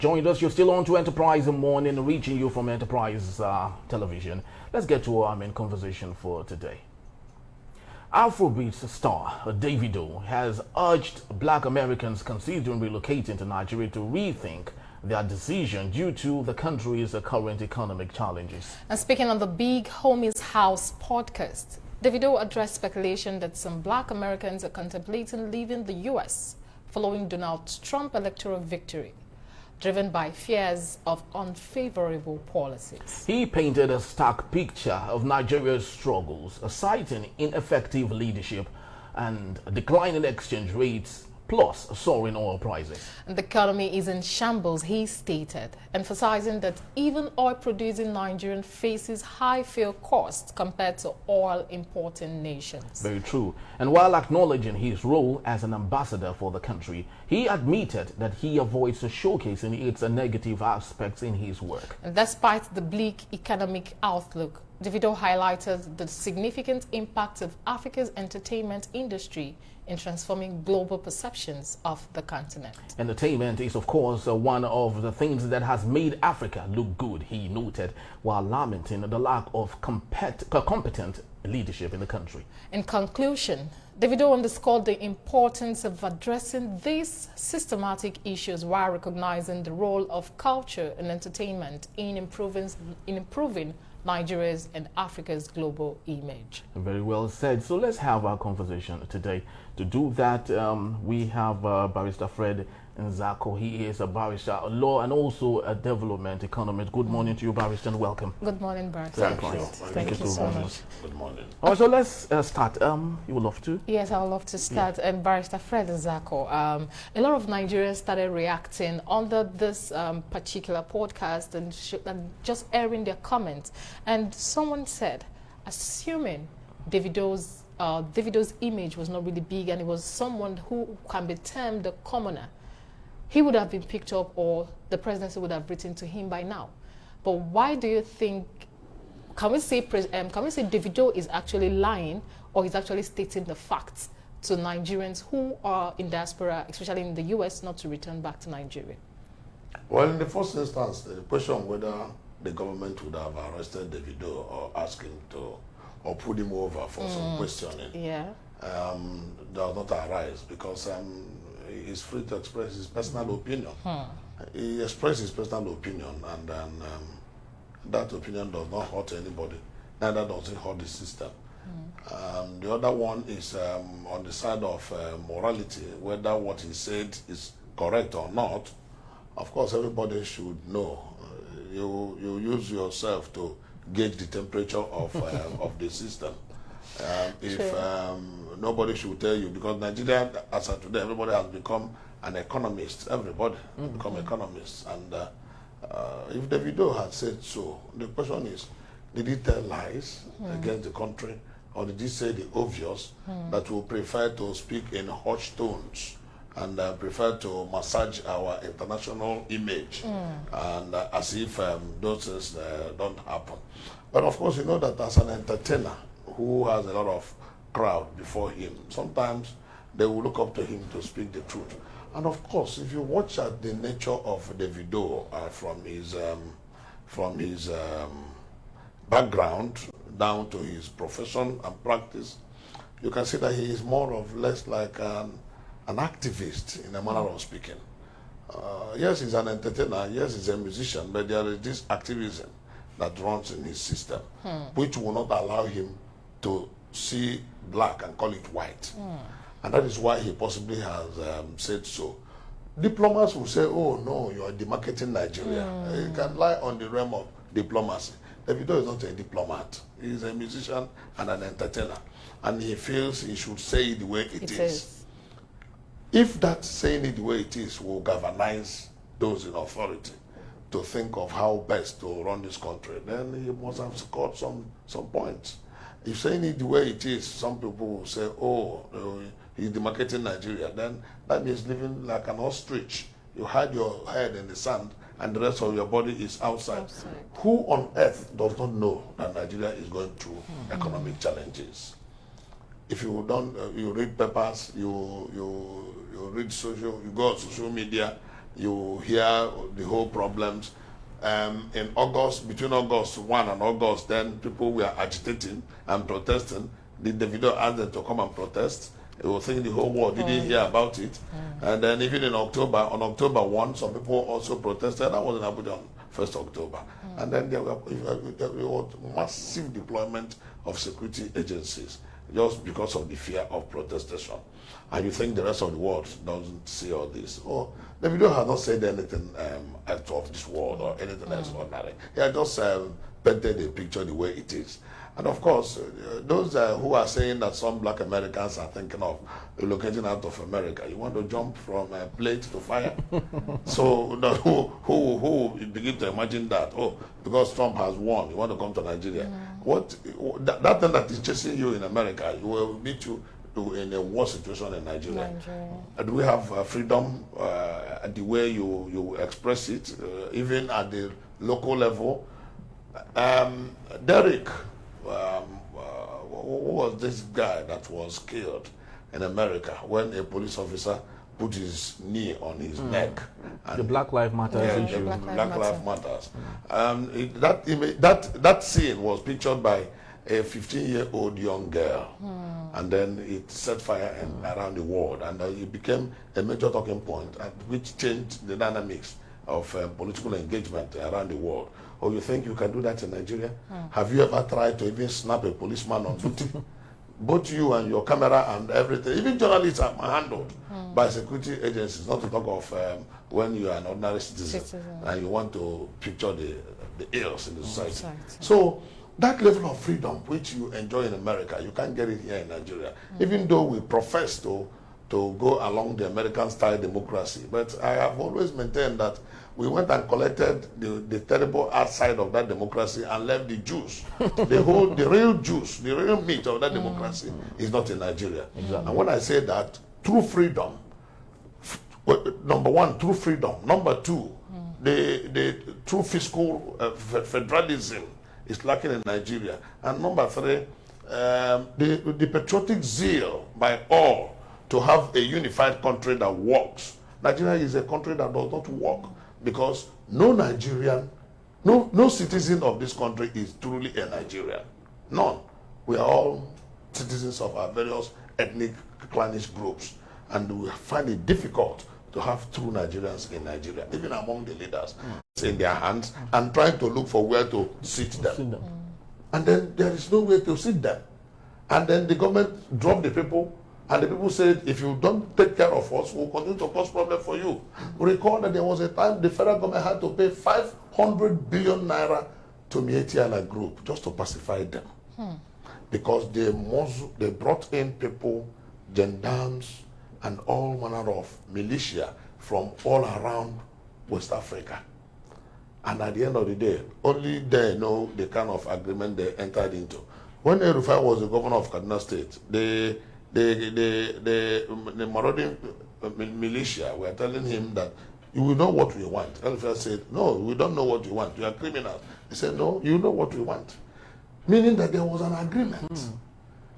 Joined us, you're still on to Enterprise in the Morning, reaching you from Enterprise Television. Let's get to our main conversation for today. Afrobeat star Davido has urged Black Americans considering relocating to Nigeria to rethink their decision due to the country's current economic challenges. And speaking on the Big Homie's House podcast, Davido addressed speculation that some Black Americans are contemplating leaving the U.S. following Donald Trump's electoral victory, driven by fears of unfavorable policies. He painted a stark picture of Nigeria's struggles, citing ineffective leadership and declining exchange rates, plus soaring oil prices. And the economy is in shambles, he stated, emphasizing that even oil-producing Nigeria faces high fuel costs compared to oil-importing nations. Very true. And while acknowledging his role as an ambassador for the country, he admitted that he avoids showcasing its negative aspects in his work. And despite the bleak economic outlook, Davido highlighted the significant impact of Africa's entertainment industry in transforming global perceptions of the continent. Entertainment is, of course, one of the things that has made Africa look good, he noted, while lamenting the lack of competent leadership in the country. In conclusion, Davido underscored the importance of addressing these systematic issues while recognizing the role of culture and entertainment in improving Nigeria's and Africa's global image. Very well said. So let's have our conversation today. To do that, we have Barrister Fred Nzako. He is a barrister, a law, and also a development economist. Good morning to you, Barrister, and welcome. Good morning, Barrister. Thank you so much. Good morning. All right, so let's start. You would love to? Yes, I would love to start. Yeah. And Barrister Fred Nzako, a lot of Nigerians started reacting under this particular podcast and just airing their comments. And someone said, assuming Davido's image was not really big and it was someone who can be termed a commoner, he would have been picked up or the presidency would have written to him by now. But why do you think, can we say Davido is actually lying or he's actually stating the facts to Nigerians who are in diaspora, especially in the US, not to return back to Nigeria? Well, in the first instance, the question whether the government would have arrested Davido or asked him to, or put him over for some questioning, does not arise because he's free to express his personal opinion. He expressed his personal opinion, and that opinion does not hurt anybody, neither does it hurt the system. The other one is on the side of morality, whether what he said is correct or not. Of course, everybody should know. You use yourself to gauge the temperature of of the system. If nobody should tell you, because Nigeria, as of today, everybody has become an economist. Everybody has become economists. And if Davido had said so, the question is, did he tell lies against the country, or did he say the obvious, that we prefer to speak in hushed tones and prefer to massage our international image, and as if those things don't happen? But of course, you know that as an entertainer who has a lot of crowd before him, sometimes they will look up to him to speak the truth. And of course, if you watch at the nature of Davido from his background down to his profession and practice, you can see that he is more or less like an activist in a manner of speaking. Yes, he's an entertainer, yes, he's a musician, but there is this activism that runs in his system, which will not allow him to see black and call it white. And that is why he possibly has said so. Diplomats will say, oh no, you are demarketing Nigeria. You can lie on the realm of diplomacy. Davido is not a diplomat. He is a musician and an entertainer. And he feels he should say it the way it is. If that saying it the way it is will galvanize those in authority to think of how best to run this country, then he must have scored some points. If saying it the way it is, some people will say, oh, he's demarketing Nigeria, then that means living like an ostrich. You hide your head in the sand and the rest of your body is outside. Who on earth does not know that Nigeria is going through economic challenges? If you don't, you read papers, you read you go on social media, you hear the whole problems. In August, between August 1 and August, then people were agitating and protesting. The Davido asked them to come and protest. They will think the whole world didn't hear about it. And then even in October, on October 1, some people also protested. That was in Abuja on 1st October. And then there was massive deployment of security agencies just because of the fear of protestation. And you think the rest of the world doesn't see all this. Oh, Davido has not said anything out of this world or anything else ordinary. He has just painted the picture the way it is. And of course, those who are saying that some black Americans are thinking of relocating out of America, you want to jump from plate to fire? So who begin to imagine that, oh, because Trump has won, you want to come to Nigeria? What that thing that is chasing you in America, it will meet you in a worse situation in Nigeria. Do we have freedom the way you express it, even at the local level? Derek, who was this guy that was killed in America when a police officer put his knee on his neck? And the Black Lives Matter issue. Black Lives Matters. That scene was pictured by a 15-year-old young girl, and then it set fire around the world, and it became a major talking point, which changed the dynamics of political engagement around the world. Oh, you think you can do that in Nigeria? Have you ever tried to even snap a policeman on duty? Both you and your camera and everything, even journalists are handled by security agencies, not to talk of when you are an ordinary citizen and you want to picture the ills in the society. So that level of freedom which you enjoy in America, you can't get it here in Nigeria. Even though we profess to go along the American-style democracy. But I have always maintained that we went and collected the terrible outside of that democracy and left the juice. The real juice, the real meat of that democracy is not in Nigeria. Exactly. And when I say that, true freedom, number one, true freedom. Number two, the true fiscal federalism is lacking in Nigeria. And number three, the patriotic zeal by all to have a unified country that works. Nigeria is a country that does not work because no Nigerian, no citizen of this country is truly a Nigerian. None. We are all citizens of our various ethnic, clannish groups, and we find it difficult to have true Nigerians in Nigeria, even among the leaders. It's in their hands and trying to look for where to sit them. And then there is no way to sit them. And then the government dropped the people. And the people said, if you don't take care of us, we'll continue to cause problems for you. Recall that there was a time the federal government had to pay 500 billion naira to Mietiala Group just to pacify them. Because they brought in people, gendarmes, and all manner of militia from all around West Africa. And at the end of the day, only they know the kind of agreement they entered into. When El-Rufai was the governor of Kaduna State, the marauding militia were telling him that you will know what we want. El-Rufai said, no, we don't know what you want. You are criminals. He said, no, you know what we want. Meaning that there was an agreement.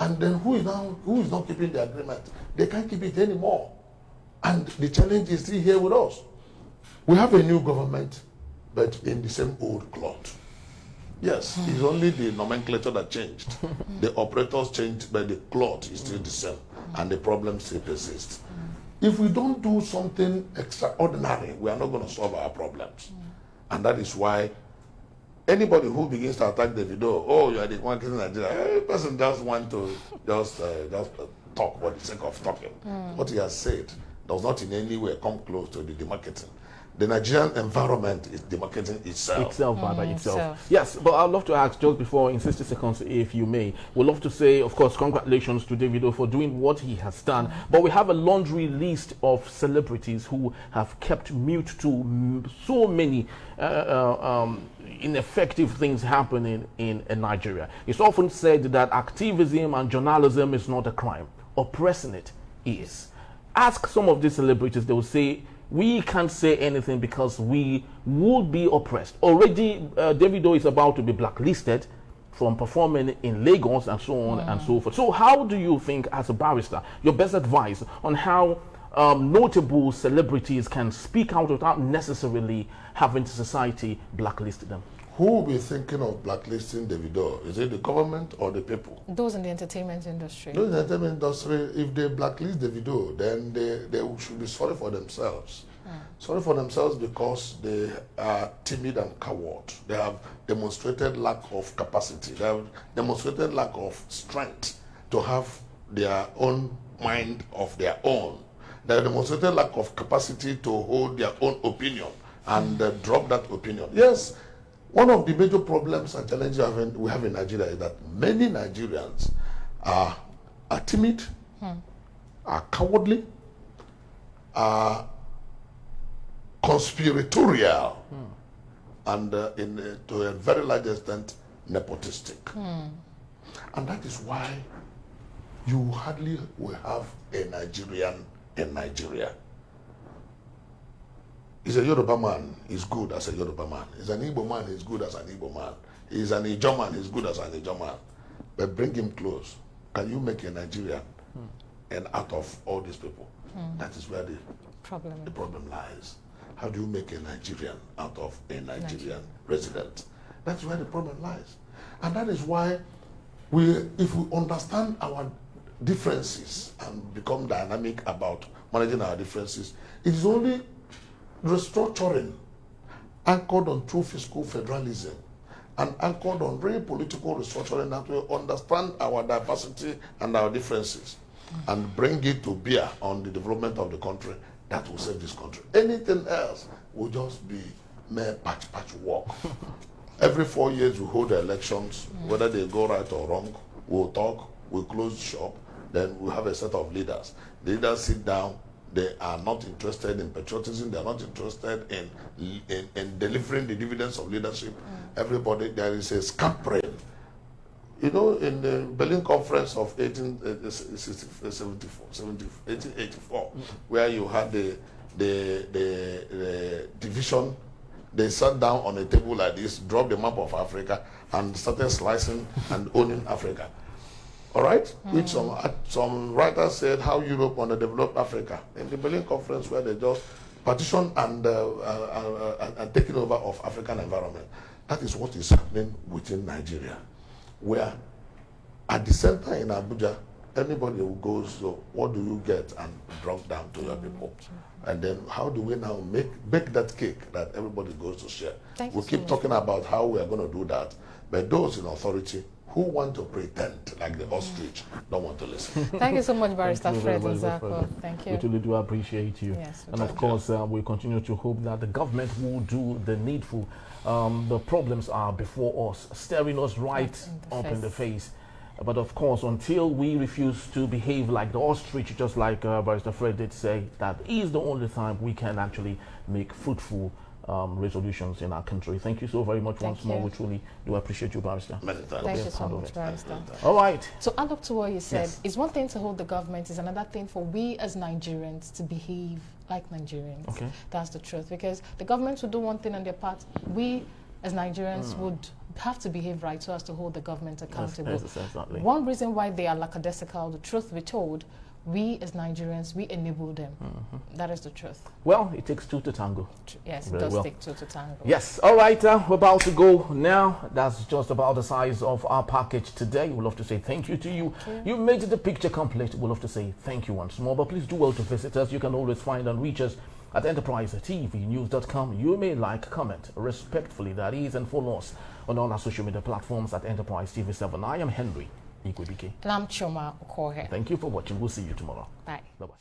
And then who is not keeping the agreement? They can't keep it anymore. And the challenge is still here with us. We have a new government, but in the same old cloth. Yes, it's only the nomenclature that changed. The operators changed, but the cloth is still the same, and the problems still persist. If we don't do something extraordinary, we are not going to solve our problems. And that is why anybody who begins to attack Davido, oh, you are the one in Nigeria, every person just want to just talk for the sake of talking. What he has said does not in any way come close to the demarketing. The Nigerian environment is demarketing itself. By itself. Yes, but I'd love to ask, just before, in 60 seconds, if you may, we'd love to say, of course, congratulations to Davido for doing what he has done. But we have a laundry list of celebrities who have kept mute to so many ineffective things happening in Nigeria. It's often said that activism and journalism is not a crime. Oppressing it is. Ask some of these celebrities, they will say, we can't say anything because we would be oppressed. Already, Davido is about to be blacklisted from performing in Lagos and so on and so forth. So how do you think, as a barrister, your best advice on how notable celebrities can speak out without necessarily having society blacklist them? Who will be thinking of blacklisting Davido? Is it the government or the people? Those in the entertainment industry. Those in the entertainment industry, if they blacklist Davido, then they should be sorry for themselves. Sorry for themselves because they are timid and coward. They have demonstrated lack of capacity. They have demonstrated lack of strength to have their own mind of their own. They have demonstrated lack of capacity to hold their own opinion and drop that opinion. Yes, one of the major problems and challenges we have in Nigeria is that many Nigerians are timid, are cowardly, are conspiratorial, and to a very large extent nepotistic. And that is why you hardly will have a Nigerian in Nigeria. He's a Yoruba man, he's good as a Yoruba man. He's an Igbo man, he's good as an Igbo man. He's an Ijaw man, he's good as an Ijaw man. But bring him close. Can you make a Nigerian? And out of all these people, that is where the problem lies. How do you make a Nigerian out of a Nigerian resident? That's where the problem lies. And that is why if we understand our differences and become dynamic about managing our differences, it is only restructuring anchored on true fiscal federalism and anchored on real political restructuring that will understand our diversity and our differences and bring it to bear on the development of the country that will save this country. Anything else will just be mere patch work. Every 4 years we hold the elections, whether they go right or wrong, we'll talk, we'll close the shop, then we'll have a set of leaders. The leaders sit down, they are not interested in patriotism, they are not interested in delivering the dividends of leadership. Everybody, there is a scampering. You know, in the Berlin Conference of 1884, where you had the division, they sat down on a table like this, dropped the map of Africa, and started slicing and owning Africa. All right? Which some writers said how Europe underdeveloped Africa. In the Berlin Conference, where they just partitioned and taken over of African environment. That is what is happening within Nigeria, where at the center in Abuja, anybody who goes, so what do you get, and drop down to your people. And then how do we now bake that cake that everybody goes to share? We keep talking about how we are going to do that, but those in authority who want to pretend like the ostrich don't want to listen. Thank you so much, Barrister Fred Nzako. Thank you. We really do appreciate you. Yes, and of course, we continue to hope that the government will do the needful. The problems are before us, staring us right up in the face. But of course, until we refuse to behave like the ostrich, just like Barrister Fred did say, that is the only time we can actually make fruitful resolutions in our country. Thank you so very much once more. We truly do appreciate you, Barrister. Thank you so much, Barrister. All right. To add up to what you said, it's one thing to hold the government, it's another thing for we as Nigerians to behave like Nigerians. Okay. That's the truth. Because the government would do one thing on their part, we as Nigerians would have to behave right so as to hold the government accountable. Yes, exactly. One reason why they are lackadaisical, the truth be told, we as Nigerians, we enable them. That is the truth. Well, it takes two to tango. Yes, it does take two to tango. Yes. All right, we're about to go now. That's just about the size of our package today. We'd love to say thank you to you. You made the picture complete. We'd love to say thank you once more. But please do well to visit us. You can always find and reach us at enterprisetvnews.com. You may like, comment, respectfully, that is, and follow us on all our social media platforms at Enterprise TV7. I am Henry Ikwebike. And I'm Choma Okohe. Thank you for watching. We'll see you tomorrow. Bye. Bye-bye.